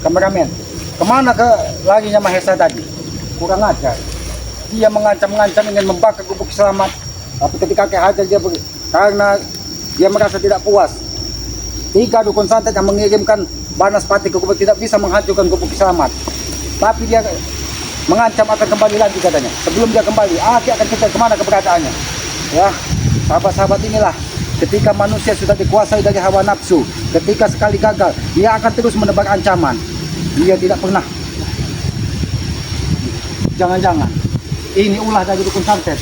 Kameramen, kemana ke larinya Mahesa tadi? Kurang ajar. Dia mengancam-ngancam ingin membakar gubuk selamat. Tapi ketika Ki Hajar dia karena dia merasa tidak puas. 3 dukun santet yang mengirimkan Banaspati ke gubuk tidak bisa menghancurkan gubuk selamat. Tapi dia mengancam akan kembali lagi katanya. Sebelum dia kembali, Aki akan cek kemana keberadaannya. Ya, sahabat-sahabat inilah. Ketika manusia sudah dikuasai dari hawa nafsu, ketika sekali gagal, dia akan terus menebar ancaman. Dia tidak pernah. Jangan-jangan ini ulah dari dukun santet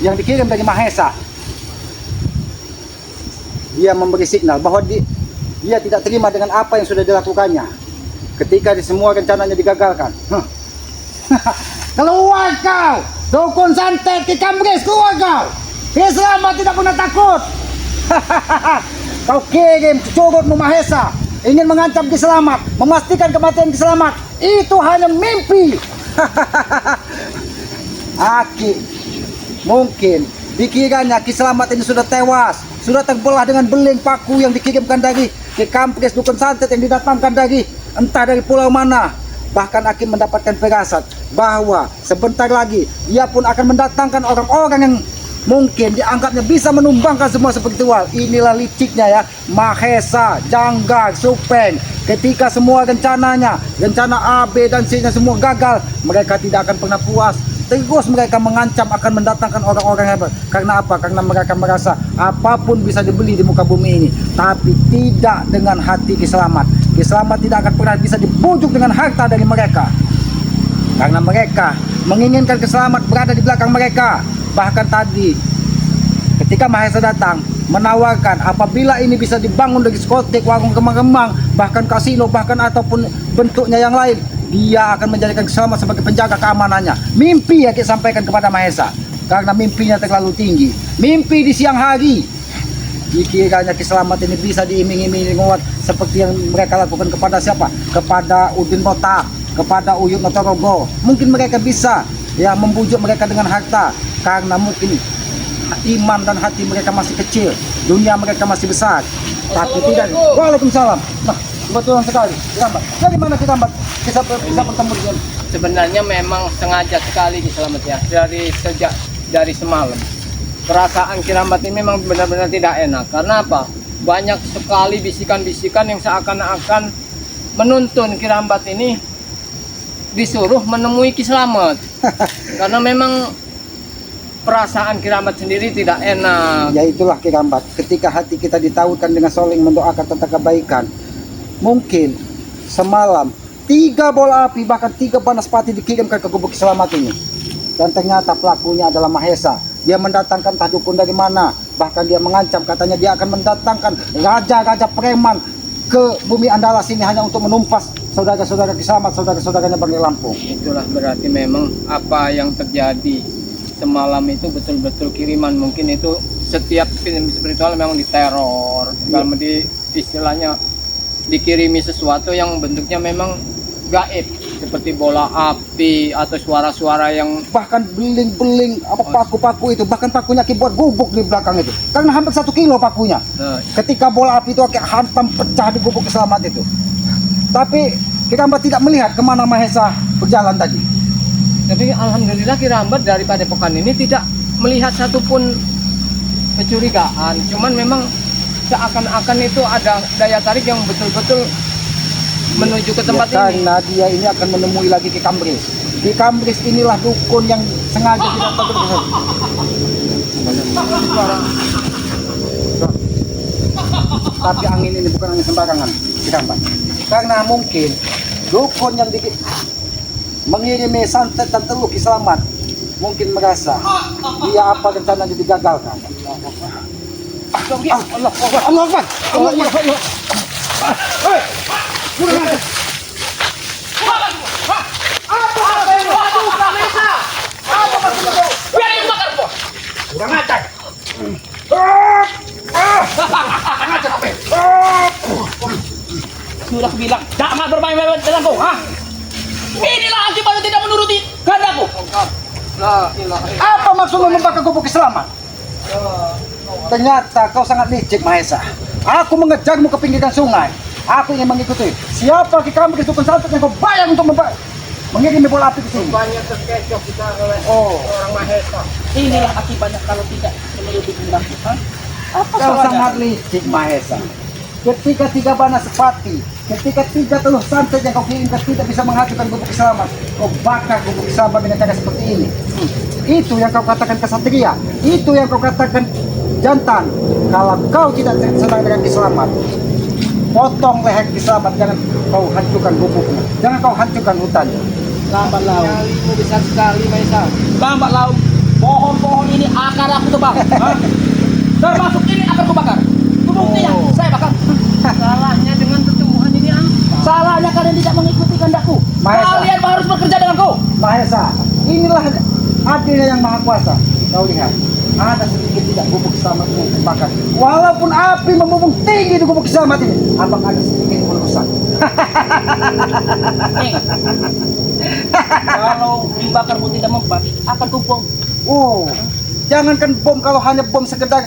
yang dikirim dari Mahesa. Dia memberi signal bahwa dia tidak terima dengan apa yang sudah dilakukannya. Ketika semua rencananya digagalkan. Keluar kau, dukun santet Ki Kambris, keluar kau. Ki Selamat tidak pernah takut. Kau kirim curutmu Mahesa ingin mengancam Ki Selamat, memastikan kematian Ki Selamat. Itu hanya mimpi. Aki mungkin dikiranya Ki Selamat ini sudah tewas, sudah terbelah dengan beling paku yang dikirimkan dari Ki Kambris dukun santet yang didatangkan dari entah dari pulau mana. Bahkan Aki mendapatkan firasat bahwa sebentar lagi ia pun akan mendatangkan orang-orang yang mungkin dianggapnya bisa menumbangkan semua spiritual. Inilah liciknya ya Mahesa, Janggar, Supeng. Ketika semua rencananya, rencana A, B dan C nya semua gagal, mereka tidak akan pernah puas. Terus mereka mengancam akan mendatangkan orang-orang hebat. Karena apa? Karena mereka merasa apapun bisa dibeli di muka bumi ini, tapi tidak dengan hati Ki Selamat. Ki Selamat tidak akan pernah bisa dibujuk dengan harta dari mereka. Karena mereka menginginkan Ki Selamat berada di belakang mereka. Bahkan tadi ketika Mahesa datang menawarkan apabila ini bisa dibangun dari diskotik, warung kemang-kemang, bahkan kasino, bahkan ataupun bentuknya yang lain, dia akan menjadikan Ki Selamat sebagai penjaga keamanannya. Mimpi ya Ki sampaikan kepada Mahesa, karena mimpinya terlalu tinggi. Mimpi di siang hari. Dikiranya Ki Selamat ini bisa diiming-imingi nguat seperti yang mereka lakukan kepada siapa? Kepada Udin Botak, kepada Uyut Notorogo. Mungkin mereka bisa ya membujuk mereka dengan harta, karena mungkin iman dan hati mereka masih kecil, dunia mereka masih besar. Tapi tidak. Waalaikumsalam. Nah, kebetulan sekali. Kirambat. Dari mana Kirambat? Bisa bertemu dengan? Sebenarnya memang sengaja sekali Ki Selamat ya, dari semalam. Perasaan Kirambat ini memang benar-benar tidak enak. Karena apa? Banyak sekali bisikan-bisikan yang seakan-akan menuntun Kirambat ini disuruh menemui Ki Selamat. Karena memang perasaan Kirambat sendiri tidak enak. Ya itulah Kirambat. Ketika hati kita ditautkan dengan saling mendoakan tentang kebaikan, mungkin semalam 3 bola api bahkan 3 Banaspati dikirimkan ke gubuk Ki Selamat ini. Dan ternyata pelakunya adalah Mahesa. Dia mendatangkan entah dukun dari mana. Bahkan dia mengancam, katanya dia akan mendatangkan raja-raja preman ke bumi Andalas ini hanya untuk menumpas saudara-saudara Ki Selamat, saudara-saudaranya Bang Lampung. Itulah berarti memang apa yang terjadi semalam itu betul-betul kiriman. Mungkin itu setiap film spiritual memang diteror. Kalau di istilahnya dikirimi sesuatu yang bentuknya memang gaib, seperti bola api atau suara-suara yang bahkan beling-beling apa paku-paku itu, bahkan pakunya Ki buat gubuk di belakang itu karena hampir 1 kilo pakunya. Ketika bola api itu Ki hantam pecah di gubuk Ki Selamat itu. Tapi Kirambat tidak melihat kemana Mahesa berjalan tadi. Tapi alhamdulillah Kirambat daripada pekan ini tidak melihat satupun kecurigaan. Cuman memang seakan-akan itu ada daya tarik yang betul-betul menuju ke tempat ya, karena dia ini akan menemui lagi Ki Kambris. Ki Kambris inilah dukun yang sengaja tidak takut ke sana. Tapi angin ini bukan angin sembarangan, Ki Kambris. Karena mungkin dukun yang mengirimi santet dan teluk Ki Selamat mungkin merasa dia apa rencananya digagalkan. Allah Akbar, Allah Akbar, Allah Akbar. Kurang ajar. Sudah bilang jangan bermain-main denganku, ha? Inilah akibatnya tidak menuruti kehendakku. Apa maksudmu membakar gubuk Ki Selamat? Ternyata kau sangat licik Mahesa. Aku mengejarmu ke pinggiran sungai. Aku ingin mengikuti. Siapa di kampung dukun santet yang kau bayar untuk mengirim bola api ke sini? Banyak terkecoh kita oleh Oh. orang Mahesa. Inilah akibatnya kalau tidak menuruti undang. Apa Kau salahnya? sangat licik Mahesa. Ketika 3 bana sepati, ketika 3 teluh santet yang kau kirimkan tidak bisa menghancurkan gubuk selamat, kau bakar gubuk selamat dengan cara seperti ini. Itu yang kau katakan kesatria, itu yang kau katakan jantan. Kalau kau tidak senang dengan kiselamat, potong leher kiselamat, jangan kau hancurkan gubuknya, jangan kau hancurkan hutannya. Lambat laun. Nyalimu besar sekali, Mahesa. Lambat laun. Pohon-pohon ini akar aku tebang. Hah? Termasuk ini akan kubakar. Itu buktinya. Saya bakar. Salahnya dengan pertumbuhan ini apa? Salahnya kalian tidak mengikuti kehendakku. Mahesa. Kalian harus bekerja denganku. Mahesa, inilah adilnya yang maha kuasa. Kau lihat, ada sedikit tidak gubuk selamat yang terbakar. Walaupun api membumbung tinggi di gubuk selamat ini, abang ada sedikit merusak. Ingat. Kalau dibakar pun tidak mempan, akan kubom. Oh, jangankan bom, kalau hanya bom sekedar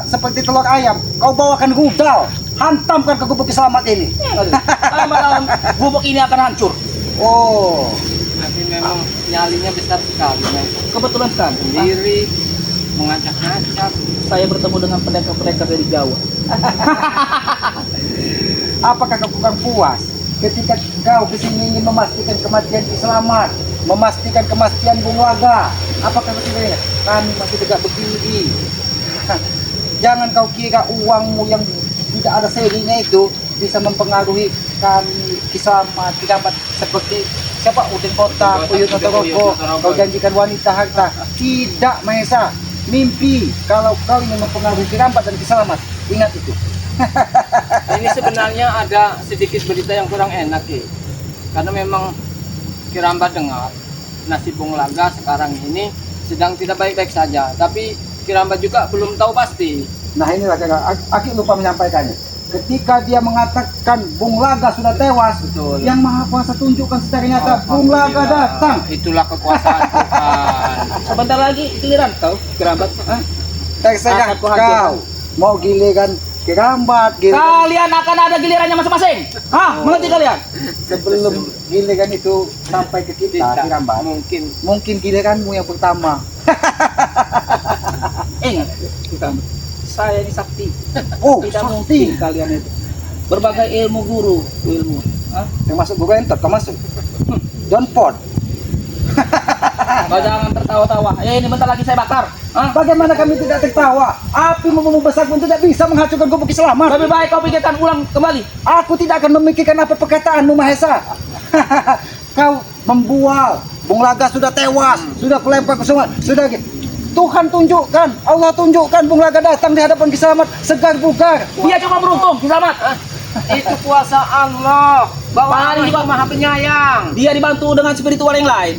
seperti telur ayam, kau bawakan rudal, hantamkan ke gubuk selamat ini. Lambat laun gubuk ini akan hancur. Oh, Tapi memang nyalinya besar sekali, Mahesa. Kebetulan sekali. Sendiri mengacak-ngacak. Saya bertemu dengan pendekar-pendekar dari Jawa. apakah kau kurang puas ketika kau kesini ingin memastikan kematian selamat, memastikan kematian Bung Laga? Apakah kau tidak ingat? Kami masih tegak berdiri. Jangan kau kira uangmu yang tidak ada serinya itu bisa mempengaruhi kami Kiselamat, Kiramat seperti siapa Udin Kota, Uyut Notorogo. Kau janjikan wanita harta. Tidak, Mahesa. Mimpi. Kalau kau ingin mempengaruhi Kiramat dan Kiselamat, ingat itu. Ini sebenarnya ada sedikit berita yang kurang enak, ya. Karena memang Kirambat dengar nasib Bung Laga sekarang ini sedang tidak baik-baik saja. Tapi Kirambat juga belum tahu pasti. Nah inilah Aki lupa menyampaikannya. Ketika dia mengatakan Bung Laga sudah tewas, Betul. yang Maha Kuasa tunjukkan secara nyata Bung Laga datang. Itulah kekuasaan Tuhan. Sebentar lagi giliran kau Kirambat. Hah? Terserah Akan kuhancurkan. kau mau giliran Kirambat, giliran Kalian akan ada gilirannya masing-masing. Hah? Mengerti kalian? sebelum giliran itu sampai ke kita Tidak Kirambat. mungkin. Giliranmu yang pertama. Ingat, Kirambat. Saya ini sakti. Oh, Tidak sakti. mungkin kalian itu. Berbagai ilmu guru, ilmu. Hah? Termasuk guru entot, kau masuk. John Ford. Kau jangan tertawa-tawa. Ini bentar lagi saya bakar. Hah? Bagaimana kami tidak tertawa? Api membumbung besar pun tidak bisa menghancurkan gubuk selamat. Lebih baik kau pikirkan ulang kembali. Aku tidak akan memikirkan apa perkataanmu, Mahesa. Kau membual. Bung Laga sudah tewas, sudah kulempar ke sungai, sudah Tuhan tunjukkan, Allah tunjukkan Bung Laga datang di hadapan Kiselamat segar bugar. Dia cuma beruntung, Kisamat. Itu kuasa Allah. Bahwa Allah Paling itu Maha Penyayang. Dia dibantu dengan spiritual yang lain.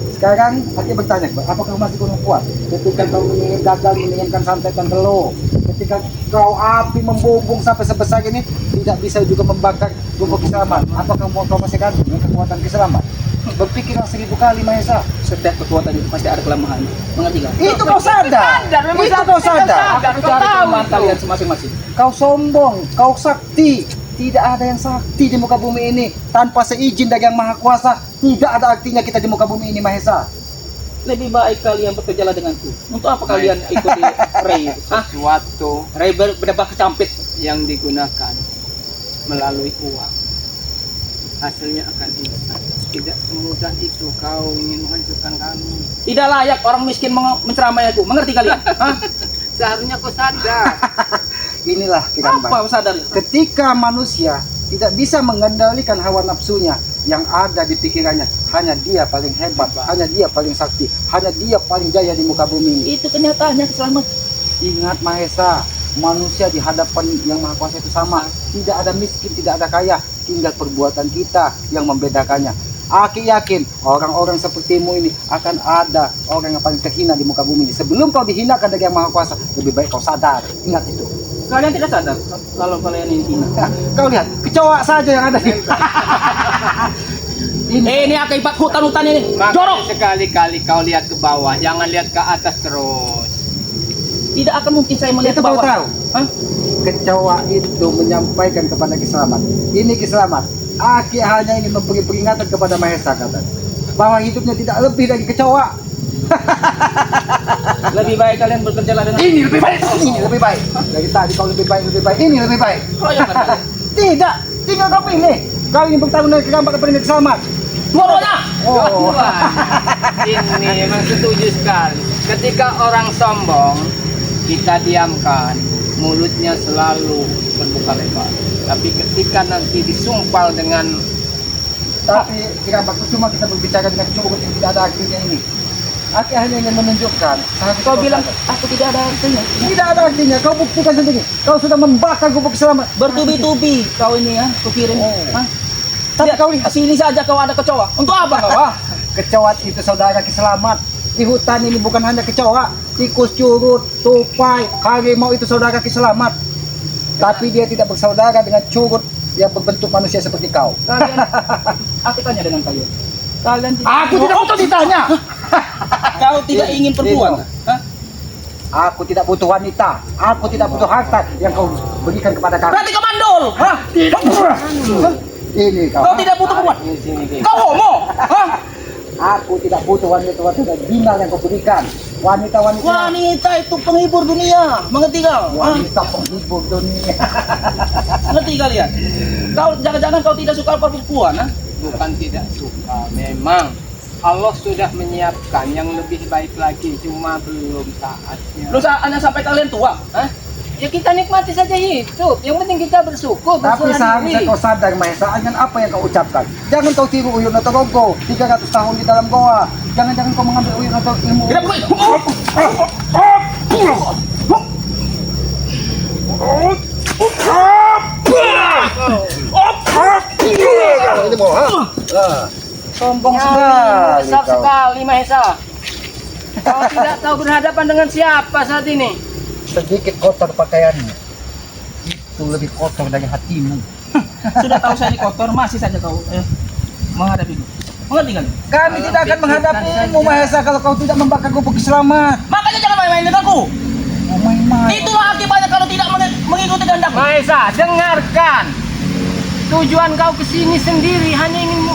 Sekarang Aki bertanya, apakah masih kurang kuat? Ketika kau gagal menginginkan santetan telur, ketika kau api membumbung sampai sebesar ini tidak bisa juga membakar gubuk Kiselamat, apakah kau masih kan dengan kekuatan Kiselamat? Berpikirlah 1000 kali, Mahesa. Setiap kekuatan itu pasti ada kelemahan. Mengerti kan? Itu kau sadar. Memang Itu kau sadar. Akan cari kelemahan kalian masing-masing. Kau sombong, kau sakti. Tidak ada yang sakti di muka bumi ini tanpa seizin dari Yang Maha Kuasa. Tidak ada artinya kita di muka bumi ini, Mahesa. Lebih baik kalian bekerjalah denganku. Untuk apa kalian ikuti Ray? Hah? Sesuatu Ray berdebak kecampit. yang digunakan melalui uang, hasilnya akan instan. Tidak semudah itu kau ingin menghancurkan kami. Tidak layak orang miskin menceramai aku. Mengerti kalian? Hah? Seharusnya kau sadar. Inilah Kirambat. Apa sadar? Ketika manusia tidak bisa mengendalikan hawa nafsunya, yang ada di pikirannya hanya dia paling hebat, hanya dia paling sakti, hanya dia paling jaya di muka bumi ini. Itu kenyataannya, Selamat. Ingat, Mahesa, manusia di hadapan Yang Maha Kuasa itu sama. Tidak ada miskin, tidak ada kaya, tinggal perbuatan kita yang membedakannya. Aki yakin orang-orang sepertimu ini akan ada orang yang paling terhina di muka bumi ini. Sebelum kau dihinakan dari Yang Maha Kuasa, lebih baik kau sadar. Ingat itu. Kalian tidak sadar kalau kalian ini hina. Nah, kau lihat, kecoa saja yang ada di Ini akibat hutan-hutan ini. Maka Jorok. sekali-kali kau lihat ke bawah, jangan lihat ke atas terus. Tidak akan mungkin saya melihat Itu ke baru bawah. tahu. Hah? Kecoa itu menyampaikan kepada Ki Selamat, ini Ki Selamat, Aki hanya ingin memberi peringatan kepada Mahesa katanya, bahwa hidupnya tidak lebih dari kecoa. Lebih baik kalian bekerjalah dengan Ini lebih baik, ini lebih baik. Dari tadi kau lebih baik, ini lebih baik. keroyokan kalian. Tidak, tinggal kau pilih. Kau ingin bertarung dengan Kegampak kepada Ki Selamat. Dua-duanya. Oh, Ini memang setuju sekali. Ketika orang sombong, kita diamkan, mulutnya selalu berbuka lebar. Tapi ketika nanti disumpal dengan tapi Kegampak cuma kita berbicara dengan cukup tidak ada artinya ini. Aki hanya ingin menunjukkan. Kau bilang aku tidak ada artinya. tidak ada artinya. Kau buktikan sendiri. Kau sudah membakar gubuk Ki Selamat. Bertubi-tubi kau ini ya, kukirim. Oh. Hah? Tapi Lihat, kau lihat. sini saja kau ada kecoa. Untuk apa kau? Ah? Kecoa itu saudara Ki Selamat. Di hutan ini bukan hanya kecoa, tikus, curut, tupai, harimau itu saudara Ki Selamat. Tapi dia tidak bersaudara dengan curut yang berbentuk manusia seperti kau. Kalian, aku tanya dengan kalian. Kalian tidak. Aku tidak butuh ditanya. Kau tidak ingin perempuan? Hah? Aku tidak butuh wanita. Aku tidak butuh harta yang kau berikan kepada kami. Berarti kau mandul. Hah? Ini kau. Kau tidak butuh perempuan. di sini Ki. Kau homo. Hah? Aku tidak butuh wanita-wanita binal yang kau berikan. Wanita-wanita. Wanita itu penghibur dunia. Mengerti kau? Hah? Wanita penghibur dunia. Mengerti kalian? Kau jangan-jangan kau tidak suka perempuan? Hah? Bukan tidak suka, memang Allah sudah menyiapkan yang lebih baik lagi, cuma belum saatnya. Lu saatnya sampai kalian tua. Hah? Ya kita nikmati saja hidup. Yang penting kita bersyukur, Tapi berserah seharusnya diri. kau sadar Mahesa dengan apa yang kau ucapkan. Jangan kau tiru Uyun Notorogo 300 tahun di dalam goa. Jangan-jangan kau mengambil Uyun Notorogo ilmu. Tidak boleh. Ini mau, ha? Sombong Besar sekali kau. sekali Mahesa. Kau tidak tahu berhadapan dengan siapa saat ini. Sedikit kotor pakaianmu. Itu lebih kotor dari hatimu. Sudah tahu saya ini kotor, masih saja kau menghadapi. Mengerti kan? Kami tidak akan menghadapimu Mahesa kalau kau tidak membakar gubuk Ki Selamat. Makanya jangan main-main dengan aku. Oh main-main. Itulah akibatnya kalau tidak mengikuti kehendakku. Mahesa, dengarkan. Tujuan kau kesini sendiri hanya ingin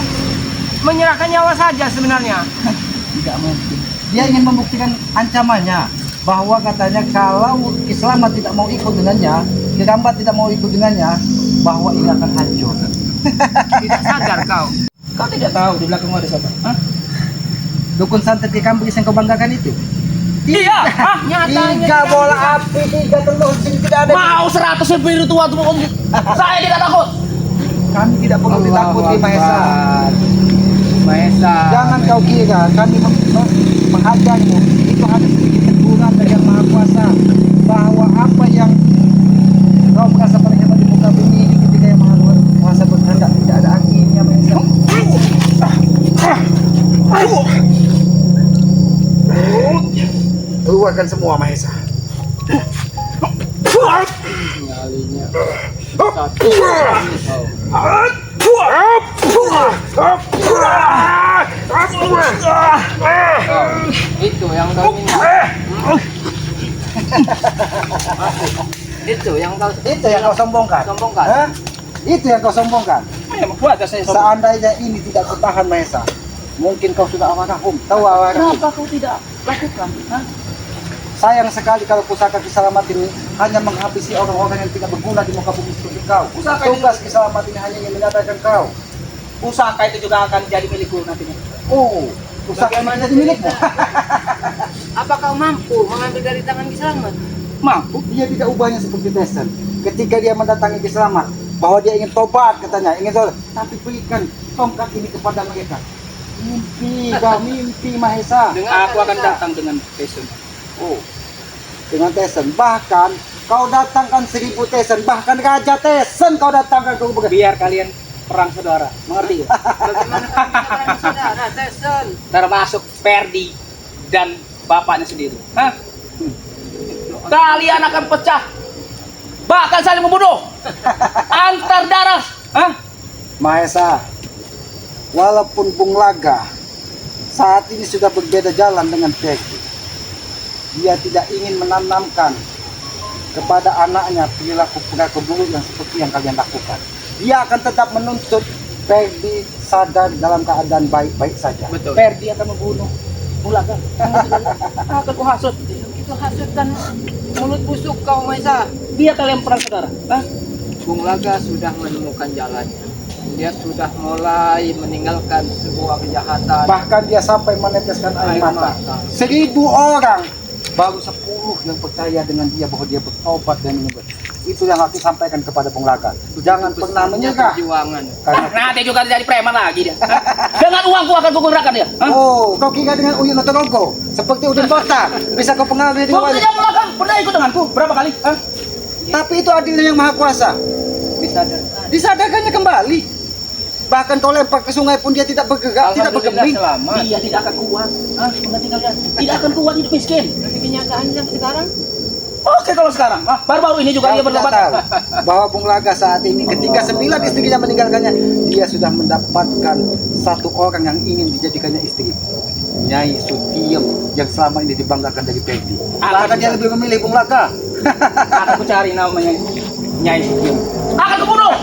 menyerahkan nyawa saja sebenarnya. Tidak mungkin. Dia ingin membuktikan ancamannya bahwa katanya kalau Ki Selamat tidak mau ikut dengannya, Kegampak tidak mau ikut dengannya, bahwa ini akan hancur. Tidak sadar kau. Kau tidak tahu di belakangmu ada siapa? Hah? Dukun santet di kampus yang kau banggakan itu. Iya. Hah? Nyatanya 3 bola api, 3 telur, sini tidak ada. Mau 100 biru tua tuh saya tidak takut. Kami tidak perlu ditakuti Mahesa. Mahesa. Jangan kau kira kami menghajarmu itu hanya sedikit teguran dari Yang Maha Kuasa, bahwa apa yang kau merasa paling hebat di muka bumi ini ketika Yang Maha Kuasa berkehendak tidak ada akhirnya Mahesa. Keluarkan semua Mahesa. Nyalinya. Satu. Itu yang kau minta. Itu yang kau sombongkan. sombongkan. Hah? Itu yang kau sombongkan. Memang buat saya sombong. Seandainya ini tidak bertahan Mahesa, mungkin kau sudah awarahum. Tahu awarahum? Kenapa kau tidak lakukan? Hah? Sayang sekali kalau pusaka Ki Selamat ini hanya menghabisi orang-orang yang tidak berguna di muka bumi seperti kau. Pusaka ini- Tugas Ki Selamat ini hanya ingin menyadarkan kau. Pusaka itu juga akan jadi milikku nantinya. Oh, pusaka ini Bagaimana jadi milikmu. Apa kau mampu mengambil dari tangan Ki Selamat? Mampu. Dia tidak ubahnya seperti Tesen. Ketika dia mendatangi Ki Selamat, bahwa dia ingin tobat katanya, ingin tobat, tapi berikan tongkat ini kepada mereka. Mimpi, kau mimpi Mahesa. Aku akan datang dengan passion. Oh, dengan Tesen. Bahkan kau datangkan 1000 Tesen, bahkan Raja Tesen kau datangkan ke Ubud. Biar kalian perang saudara. Mengerti? Bagaimana kau saudara Tesen? Termasuk Ferdi dan bapaknya sendiri. Hah? Kalian akan pecah. Bahkan saling membunuh. Antar darah. Hah? Mahesa, walaupun Bung Laga saat ini sudah berbeda jalan dengan Peggy, dia tidak ingin menanamkan kepada anaknya perilaku buruk yang seperti yang kalian lakukan. Dia akan tetap menuntut Ferdi sadar dalam keadaan baik-baik saja. Betul. Ferdi akan membunuh Bulaga. Akan ku hasut. Itu hasut kan mulut busuk kau Maisa. Dia kalian perang saudara. Hah? Bung Laga sudah menemukan jalannya. Dia sudah mulai meninggalkan sebuah kejahatan. Bahkan dia sampai meneteskan air mata. 1.000 orang, baru 10 yang percaya dengan dia bahwa dia bertobat dan menyembah. Itu yang aku sampaikan kepada Bung Laga. Jangan pernah menyerah. Perjuangan. Karena Nanti juga jadi preman lagi dia. Hah? Dengan uangku akan kugunakan dia. Hah? oh, kau kira dengan Uyun Otorogo seperti Udin Kota bisa kau pengaruhi di Buktinya Bulaga pernah ikut denganku berapa kali? Hah? Tapi itu adilnya yang maha kuasa. Disadarkannya kembali. Bahkan kau lempar ke sungai pun dia tidak bergerak, tidak bergeming. Selamat. Dia tidak akan kuat. Hah? Mengerti kalian? Tidak akan kuat hidup miskin. Tapi kenyataannya sampai sekarang Oke kalau sekarang. Hah? Baru-baru ini juga dia Kau tidak bertobat. tahu bahwa Bung Laga saat ini ketika 9 istrinya meninggalkannya, dia sudah mendapatkan satu orang yang ingin dijadikannya istri. Nyai Sutiem yang selama ini dibanggakan dari Ferdi. Bahkan dia lebih memilih Bung Laga. Akan ku cari namanya Nyai Sutiem. Akan kubunuh.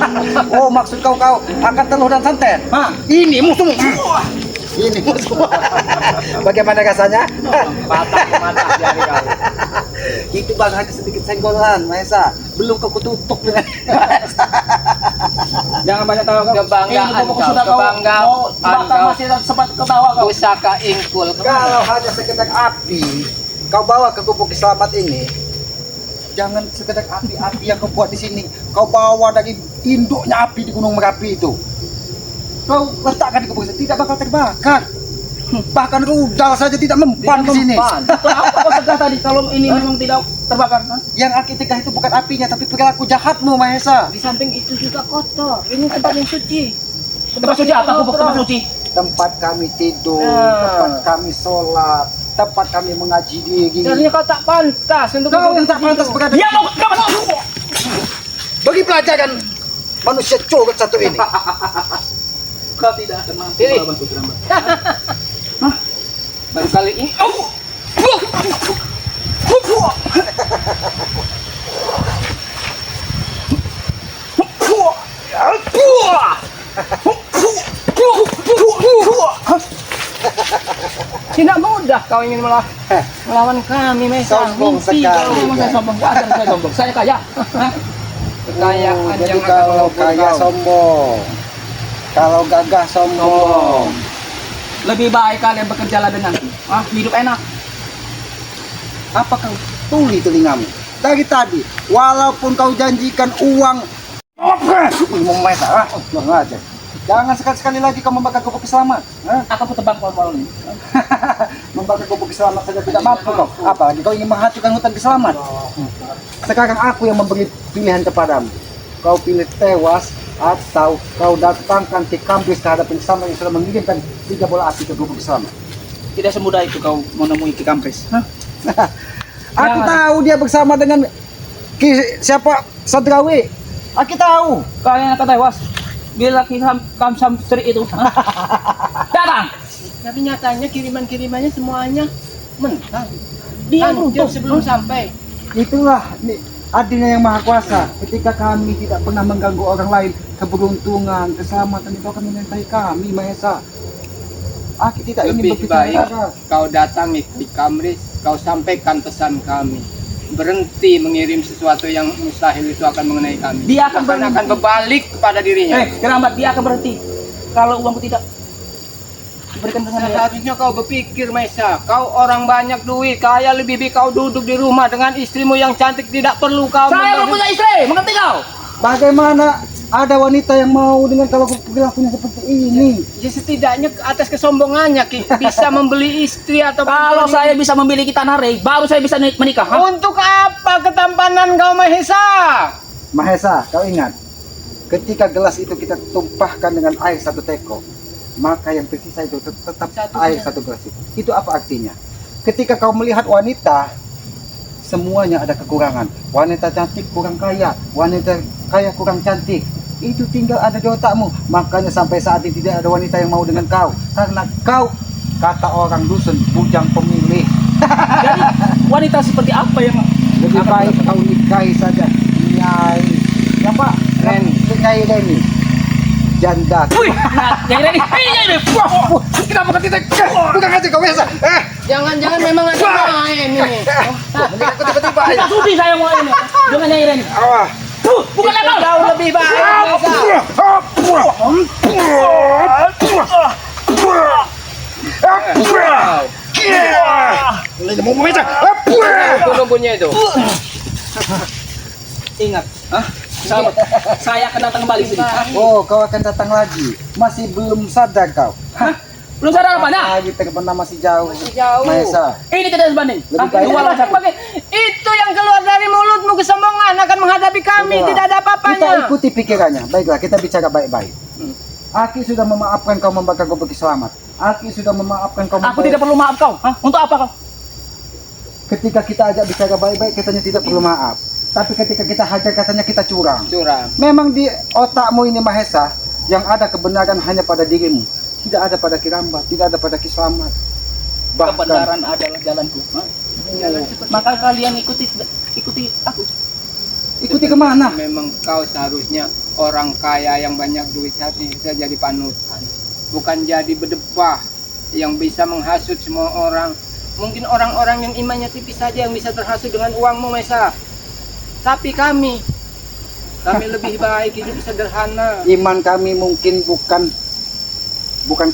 Oh, maksud kau akan teluh dan santet? Hah? Ini musuhmu. Ini musuh. Bagaimana rasanya? patah jari kau. Itu bang hanya sedikit senggolan, Maesa. Belum kau tutup dengan. Jangan banyak tahu kau. Kebanggaan Ini kau, sudah kebanggaan bakal kau. masih sempat ketawa kau. Pusaka ingkul. Kalau hanya sekedar api, kau bawa ke gubuk selamat ini. Jangan sekedar api-api yang kau buat di sini. Kau bawa dari induknya api di Gunung Merapi itu. Kau letakkan di gubuk ini, tidak bakal terbakar. Bahkan rudal saja tidak mempan di sini. Itu apa kau cegah tadi kalau ini memang tidak terbakar? Hah? Yang aku cegah itu bukan apinya, tapi perilaku jahatmu, Mahesa. Di samping itu juga kotor. Ini tempat yang suci. Tempat suci apa? Gubuk tempat suci. Tempat kami tidur, Nah. tempat kami sholat, tempat kami mengaji diri. Sebenarnya kau tak pantas untuk Kau yang duduk tak di pantas situ. berada. Dia mau masuk. Bagi pelajaran manusia curut satu ini. Kau tidak akan mampu Pilih. melawan Putra Mbak. Baru kali ini. Tidak mudah kau ingin melawan kami, Mesa. Sombong Mimpi sekali. kau. Saya sombong, wajar saya sombong. Saya kaya. Hah? Kekayaan Jadi yang akan kalau mengukur kaya kau. sombong, kalau gagah sombong. Lebih baik kalian bekerjalah denganku. Hidup enak. Apa kau tuli telingamu? Dari tadi, walaupun kau janjikan uang, aja. Jangan sekali-sekali lagi kau membakar gubuk selamat. Akan ku tebang pohon ini. Membakar gubuk selamat saja tidak mampu kau. Apalagi kau ingin menghancurkan hutan keselamat. Sekarang aku yang memberi pilihan kepadamu. Kau pilih tewas atau kau datangkan ke kampus terhadap penyelamatan yang sudah mengirimkan 3 bola api ke gubuk selamat. Tidak semudah itu kau menemui Ki Kampres. Aku tahu dia bersama dengan siapa Sadrawi. Aku tahu. Kalian akan tewas bila Ki Kamsam Sri itu. Datang. Tapi nyatanya kiriman-kirimannya semuanya mentah. Dia Hancur beruntung sebelum sampai. Itulah adilnya yang maha kuasa. Ketika kami tidak pernah mengganggu orang lain, keberuntungan, keselamatan itu akan menyertai kami, Mahesa. Aku tidak ingin Lebih berbicara baik keras. kau datangi di Kamris, kau sampaikan pesan kami. Berhenti mengirim sesuatu yang mustahil itu akan mengenai kami. Dia akan akan berbalik kepada dirinya. Keramat dia akan berhenti kalau uangku tidak diberikan dengan dia. Seharusnya kau berpikir, Maisa. Kau orang banyak duit, kaya, lebih baik kau duduk di rumah dengan istrimu yang cantik, tidak perlu kau. Saya belum punya istri, mengerti kau? Bagaimana ada wanita yang mau dengan kalau perilakunya seperti ini? Ya setidaknya atas kesombongannya Ki, bisa membeli istri atau Kalau saya bisa memiliki tanah rei, baru saya bisa menikah. Untuk apa ketampanan kau, Mahesa? Mahesa, kau ingat, ketika gelas itu kita tumpahkan dengan air 1 teko, maka yang tersisa itu tetap air 1 gelas itu. Itu apa artinya? Ketika kau melihat wanita, semuanya ada kekurangan. Wanita cantik kurang kaya, wanita kaya kurang cantik. Itu tinggal ada di otakmu. Makanya sampai saat ini tidak ada wanita yang mau dengan kau, karena kau, kata orang dusun, bujang pemilih. Jadi wanita seperti apa yang Lebih akan baik aku dapat? kau nikahi saja Nyai apa? Reni. Nyai Reni janda. Wih, nah, yang ini, ini, wah, kenapa ketika? Bukan aja kau biasa. Jangan-jangan memang ada main ini. Mending aku tiba-tiba aja. Kita sudi saya mau ini, dengan yang ini. Awah. Bukan apa? Jauh lebih baik. Mau meja. Itu numpunya itu. Ingat, sahabat, saya akan datang kembali sini. Oh, kau akan datang lagi. Masih belum sadar kau. Hah? Belum sadar apa? Nah, Lagi terpena masih jauh. Masih jauh. Mahesa. ini tidak sebanding. Lebih baik. Dua lawan satu. Itu yang keluar dari mulutmu kesombongan akan menghadapi kami. Coba. Tidak ada Kita apa-apanya. ikuti pikirannya. Baiklah, kita bicara baik-baik. Aki sudah memaafkan kau membakar gobek selamat. Aki sudah memaafkan kau. Aku tidak perlu maaf kau. Hah? Untuk apa kau? Ketika kita ajak bicara baik-baik, katanya tidak perlu maaf. Tapi ketika kita hajar, katanya kita curang. Curang. Memang di otakmu ini Mahesa, yang ada kebenaran hanya pada dirimu. Tidak ada pada Kiramba, tidak ada pada Kiselamat. Kebenaran adalah jalanku. Hah? Maka kalian ikuti aku. Ikuti kemana? Memang kau seharusnya orang kaya yang banyak duit seharusnya bisa jadi panutan. Bukan jadi berdebah yang bisa menghasut semua orang. Mungkin orang-orang yang imannya tipis saja yang bisa terhasut dengan uangmu, Mesa. Tapi kami lebih baik, hidup sederhana. Iman kami mungkin bukan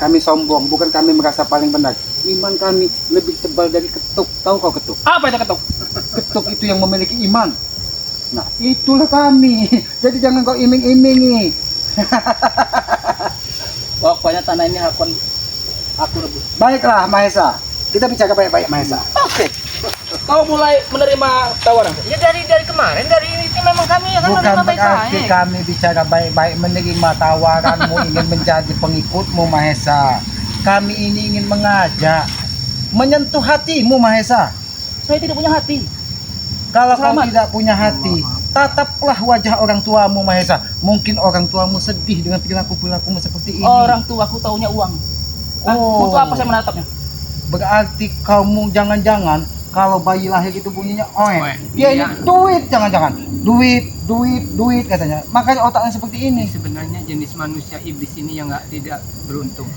kami sombong, bukan kami merasa paling benar. Iman kami lebih tebal dari ketuk. Tahu kau ketuk? Apa itu ketuk? Ketuk itu yang memiliki iman. Nah, itulah kami. Jadi jangan kau iming-imingi. Pokoknya tanah ini aku rebut. Baiklah, Mahesa. Kita bicara baik-baik, Mahesa. Oke. Kau mulai menerima tawaran. Ya dari kemarin, dari ini memang kami akan Bukan menerima berarti baik-baik. kami bicara baik-baik menerima tawaranmu ingin menjadi pengikutmu, Mahesa. Kami ini ingin mengajak, menyentuh hatimu, Mahesa. Saya tidak punya hati. Kalau kau Selamat. tidak punya hati, tataplah wajah orang tuamu, Mahesa. Mungkin orang tuamu sedih dengan perilaku-perilakumu seperti ini. Orang tuaku taunya uang. Hah? Oh. Untuk apa saya menatapnya? Berarti kamu jangan-jangan kalau bayi lahir itu bunyinya oe. Oe, Ya iya. ini duit, jangan-jangan. Duit katanya. Makanya otaknya seperti ini. Sebenarnya jenis manusia iblis ini yang tidak beruntung.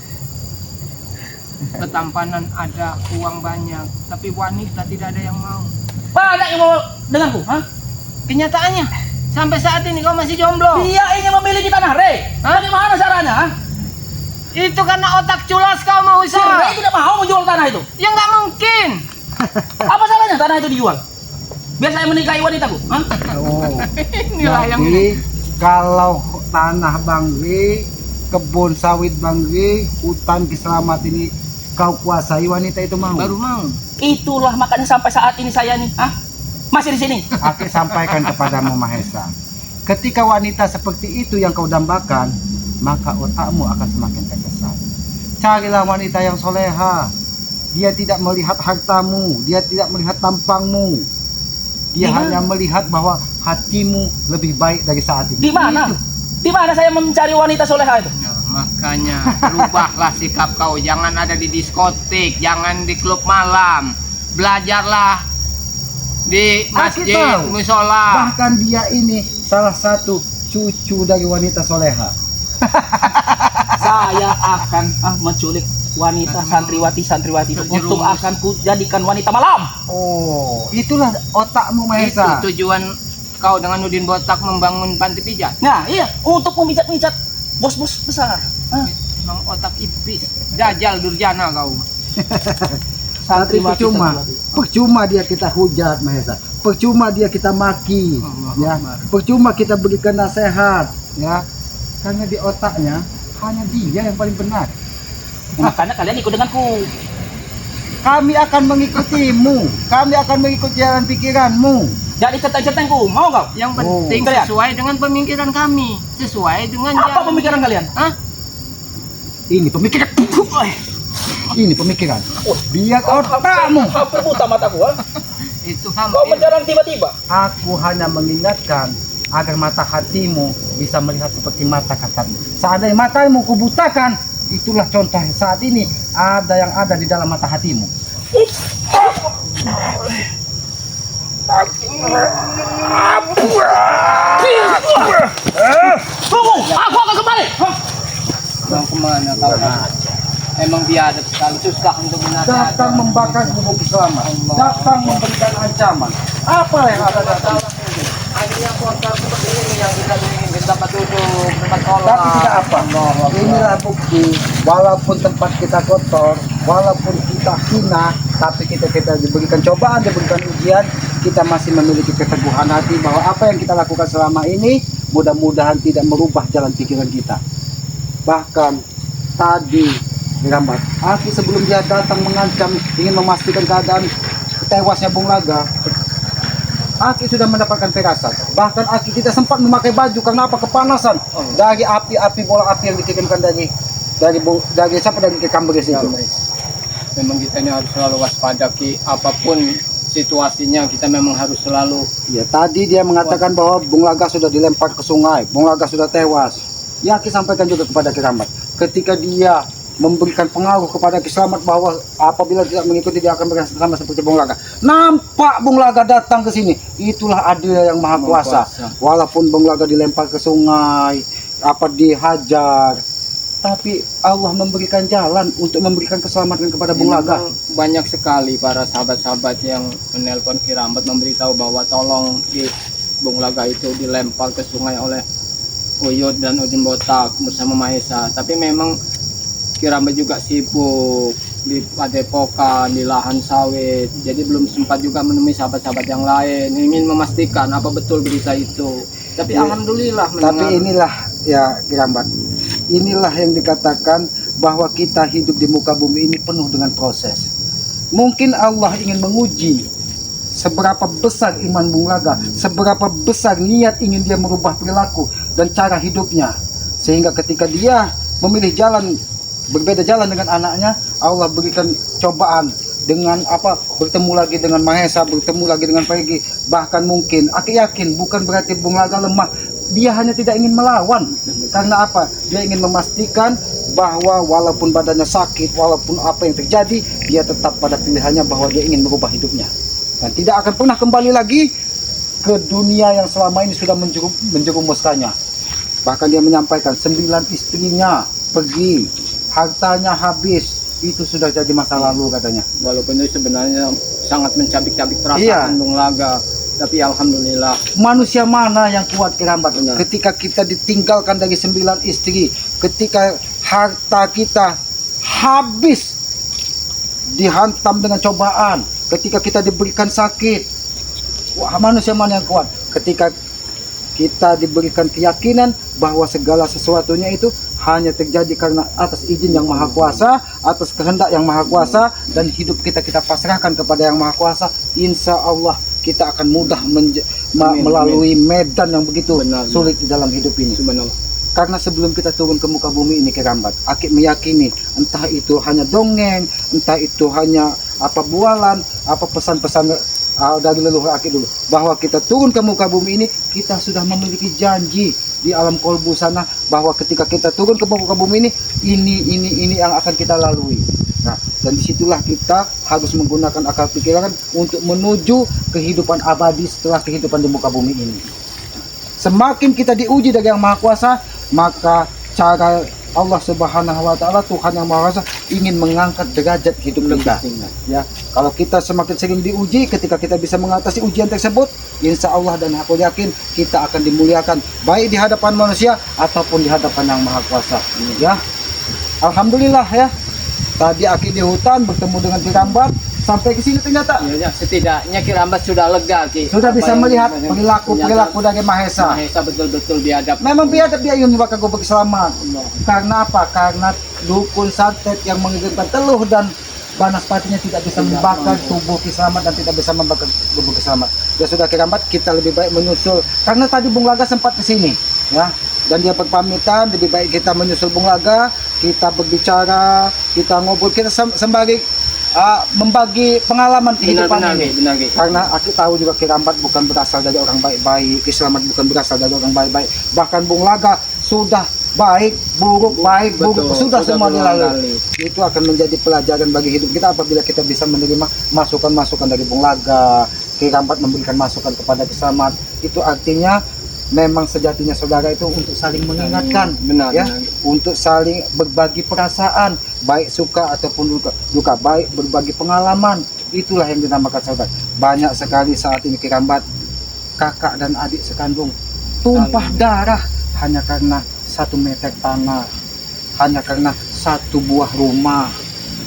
Ketampanan ada, uang banyak, tapi wanita tidak ada yang mau. Banyak yang mau denganku, hah? Kenyataannya, sampai saat ini kau masih jomblo. Dia ingin memiliki tanah, Re. Bagaimana caranya, hah? Itu karena otak culas kau mau Si Re usaha. tidak mau menjual tanah itu. Ya nggak mungkin. Apa salahnya tanah itu dijual? Biar saya menikahi wanitaku, hah? Oh. Inilah yang Jadi kalau tanah Bang Ri, kebun sawit Bang Ri, hutan Kiselamat ini kau kuasai, wanita itu mau. baru mau. Itulah makanya sampai saat ini saya nih, hah? Masih di sini. Aku sampaikan kepadamu, Mahesa. Ketika wanita seperti itu yang kau dambakan, maka otakmu akan semakin tersesat. Carilah wanita yang soleha. Dia tidak melihat hartamu, dia tidak melihat tampangmu. Dia Di mana? hanya melihat bahwa hatimu lebih baik dari saat ini. Di mana? Itu. Di mana saya mencari wanita soleha itu? Nah, makanya rubahlah sikap kau. Jangan ada di diskotik, jangan di klub malam. Belajarlah di masjid, tahu. musola. Bahkan dia ini salah satu cucu dari wanita soleha. Saya akan menculik wanita santriwati itu Terjerumus. untuk akan ku jadikan wanita malam. Oh, itulah otakmu, Mahesa. Itu tujuan kau dengan Udin Botak membangun panti pijat. Nah, iya, untuk memijat-mijat bos-bos besar. Hah? Memang otak iblis, dajal durjana kau. Tapi percuma dia kita hujat, Mahesa. Percuma dia kita maki, Allah ya. Akbar. Percuma kita berikan nasihat, ya. Karena di otaknya hanya dia yang paling benar. Makanya kalian ikut denganku. Kami akan mengikutimu, kami akan mengikuti jalan pikiranmu. Jadi centeng-centengku, mau kau? Yang Oh. penting Kalian? sesuai dengan pemikiran kami, sesuai dengan Apa jalan. pemikiran kalian? Hah? Ini pemikiran. Ini pemikiran. Biar otakmu. Hampir buta mataku, ha? Itu Kau hampir. menjarang tiba-tiba. Aku hanya mengingatkan agar mata hatimu bisa melihat seperti mata kasarmu. Seandainya matamu kubutakan, itulah contoh saat ini ada yang ada di dalam mata hatimu. Tunggu, aku akan kembali. Bang kemana kau aja? Emang biadab sekali, susah untuk menasihati. Datang membakar bubuk selamat, datang memberikan ancaman. Apa yang ada datang? Akhirnya kontak seperti ini yang kita ingin tempat duduk, tempat sholat. Tapi tidak apa. Inilah bukti, walaupun tempat kita kotor, walaupun kita hina, tapi kita diberikan cobaan, diberikan ujian, kita masih memiliki keteguhan hati bahwa apa yang kita lakukan selama ini mudah-mudahan tidak merubah jalan pikiran kita. Bahkan tadi dirambat, Aki sebelum dia datang mengancam ingin memastikan keadaan tewasnya Bung Laga, Aki sudah mendapatkan firasat. Bahkan Aki tidak sempat memakai baju karena apa? Kepanasan dari api bola api yang dikirimkan dari siapa, dari Kambres itu. Memang kita ini harus selalu waspada Ki, apapun situasinya kita memang harus selalu. Ya, tadi dia mengatakan bahwa Bung Laga sudah dilempar ke sungai, Bung Laga sudah tewas. Ya, Aki sampaikan juga kepada Ki Rambat, ketika dia memberikan pengaruh kepada Ki Slamet bahwa apabila tidak mengikuti dia akan berakhir sama seperti Bung Laga. Nampak Bung Laga datang ke sini. Itulah adil yang maha kuasa. Walaupun Bung Laga dilempar ke sungai, dihajar, tapi Allah memberikan jalan untuk memberikan keselamatan kepada Bung Laga. Banyak sekali para sahabat-sahabat yang menelpon Ki Rambat memberitahu bahwa tolong Bung Laga itu dilempar ke sungai oleh Uyut dan Udin Botak bersama Mahesa. Tapi memang Ki Rambat juga sibuk di padepokan, di lahan sawit, jadi belum sempat juga menemui sahabat-sahabat yang lain ingin memastikan apa betul berita itu. Tapi Ya, alhamdulillah tapi inilah ya Ki Rambat, inilah yang dikatakan bahwa kita hidup di muka bumi ini penuh dengan proses. Mungkin Allah ingin menguji seberapa besar iman Bung Laga, seberapa besar niat ingin dia merubah perilaku dan cara hidupnya, sehingga ketika dia memilih jalan berbeda jalan dengan anaknya, Allah berikan cobaan dengan bertemu lagi dengan Mahesa, bertemu lagi dengan Pegi. Bahkan mungkin Aki yakin bukan berarti Bung Laga lemah, dia hanya tidak ingin melawan. Karena apa? Dia ingin memastikan bahwa walaupun badannya sakit, walaupun apa yang terjadi, dia tetap pada pilihannya bahwa dia ingin merubah hidupnya dan tidak akan pernah kembali lagi ke dunia yang selama ini sudah menjerumuskannya. Bahkan dia menyampaikan 9 istrinya pergi, hartanya habis, itu sudah jadi masa lalu katanya. Walaupun itu sebenarnya sangat mencabik-cabik perasaan Iya. Bung Laga, tapi alhamdulillah. Manusia mana yang kuat Ki Rambat? Benar. Ketika kita ditinggalkan dari 9 istri, ketika harta kita habis dihantam dengan cobaan, ketika kita diberikan sakit, manusia mana yang kuat? Ketika kita diberikan keyakinan bahwa segala sesuatunya itu hanya terjadi karena atas izin yang maha kuasa, atas kehendak yang maha kuasa, dan hidup kita pasrahkan kepada yang maha kuasa, insya Allah kita akan mudah melalui medan yang begitu Benar. sulit di dalam hidup ini. Subhanallah. Karena sebelum kita turun ke muka bumi ini Ki Rambat, Aki meyakini entah itu hanya dongeng, entah itu hanya bualan, pesan-pesan dari leluhur Aki dulu, bahwa kita turun ke muka bumi ini, kita sudah memiliki janji di alam kolbu sana bahwa ketika kita turun ke muka bumi ini yang akan kita lalui. Nah, dan disitulah kita harus menggunakan akal pikiran untuk menuju kehidupan abadi setelah kehidupan di muka bumi ini. Semakin kita diuji dari yang maha kuasa, maka cara Allah Subhanahu wa Ta'ala, Tuhan yang Maha Kuasa, ingin mengangkat derajat hidup kita. Ya, kalau kita semakin sering diuji, ketika kita bisa mengatasi ujian tersebut, insya Allah dan aku yakin kita akan dimuliakan baik di hadapan manusia ataupun di hadapan yang Maha Kuasa. Ya, alhamdulillah ya. Tadi Aki di hutan bertemu dengan Ki Rambat, sampai ke sini ternyata Ya, setidaknya Ki Rambat sudah lega Ki. sudah bisa Apa yang melihat ternyata perilaku dari Mahesa. Mahesa betul-betul biadab. Memang biadab dia ingin membakar gubuk selamat. Karena apa? Karena dukun santet yang mengirimkan teluh dan banaspatinya tidak bisa membakar tubuh Ki Slamet dan tidak bisa membakar tubuh Ki Slamet. Ya sudah Ki Rambat, kita lebih baik menyusul. Karena tadi Bung Laga sempat ke sini, ya. Dan dia berpamitan, lebih baik kita menyusul Bung Laga, kita berbicara, kita ngobrol, kita sembari membagi pengalaman kehidupan ini. Benar, Ki. Karena aku tahu juga Ki Rambat bukan berasal dari orang baik-baik, Ki Slamet bukan berasal dari orang baik-baik. Bahkan Bung Laga sudah baik, buruk, Betul, sudah semua berulang dilalui. kali. Itu akan menjadi pelajaran bagi hidup kita apabila kita bisa menerima masukan-masukan dari Bung Laga, Kirambat memberikan masukan kepada Kiselamat, itu artinya memang sejatinya saudara itu untuk saling mengingatkan, Benar, ya, benar. untuk saling berbagi perasaan, baik suka ataupun duka, baik berbagi pengalaman. Itulah yang dinamakan saudara. Banyak sekali saat ini Kirambat, kakak dan adik sekandung tumpah darah hanya karena 1 meter tanah, hanya karena 1 buah rumah.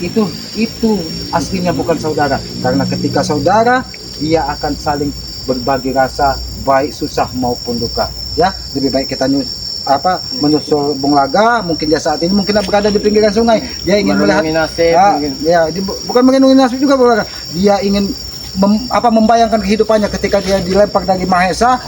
Itu aslinya bukan saudara. Karena ketika saudara, dia akan saling berbagi rasa, baik susah maupun duka. Ya, lebih baik kita menyusul Bung Laga. Mungkin dia saat ini mungkin berada di pinggiran sungai. Dia ingin melihat, nasib, mungkin. bukan mengenungi nasib juga Bung Laga. Dia ingin membayangkan kehidupannya ketika dia dilempar dari Mahesa.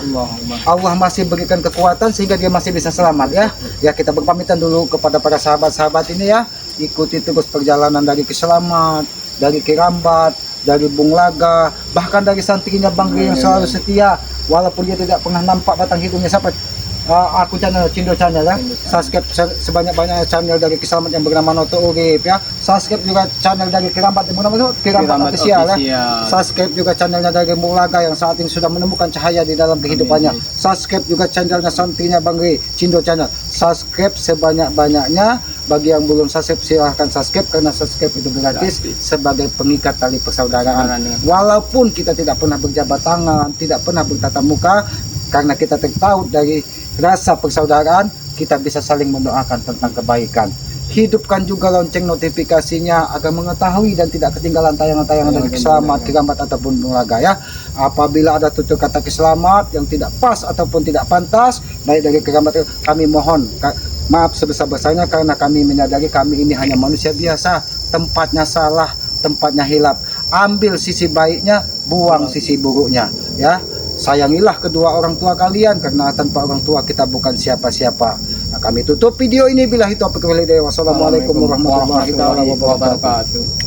Allah masih berikan kekuatan sehingga dia masih bisa selamat, ya. Ya, kita berpamitan dulu kepada para sahabat-sahabat ini, ya. Ikuti terus perjalanan dari Kiselamat, dari Kirambat, dari Bung Laga, bahkan dari santrinya Bang Gri yang selalu setia, walaupun dia tidak pernah nampak batang hidungnya. Sampai aku channel Cindo Channel, ya, subscribe sebanyak-banyaknya channel dari Kiselamat yang bernama Noto Urip, ya. Subscribe juga channel dari Kirambat yang bernama Kirambat Official, ya. Subscribe juga channelnya dari Bung Laga yang saat ini sudah menemukan cahaya di dalam kehidupannya. Subscribe juga channelnya santrinya Bang Gri, Cindo Channel. Subscribe sebanyak-banyaknya. Bagi yang belum subscribe, silahkan subscribe, karena subscribe itu gratis sebagai pengikat tali persaudaraan. Walaupun kita tidak pernah berjabat tangan, tidak pernah bertatap muka, karena kita tahu dari rasa persaudaraan, kita bisa saling mendoakan tentang kebaikan. Hidupkan juga lonceng notifikasinya agar mengetahui dan tidak ketinggalan tayangan-tayangan dari Kiselamat, Kirambat ataupun Bung Laga, ya. Apabila ada tutur kata Kiselamat yang tidak pas ataupun tidak pantas, baik dari Kirambat, kami mohon maaf sebesar-besarnya, karena kami menyadari kami ini hanya manusia biasa, tempatnya salah, tempatnya hilap. Ambil sisi baiknya, buang sisi buruknya, ya. Sayangilah kedua orang tua kalian, karena tanpa orang tua kita bukan siapa-siapa. Nah, kami tutup video ini bila itu apa. Wassalamualaikum warahmatullahi wabarakatuh.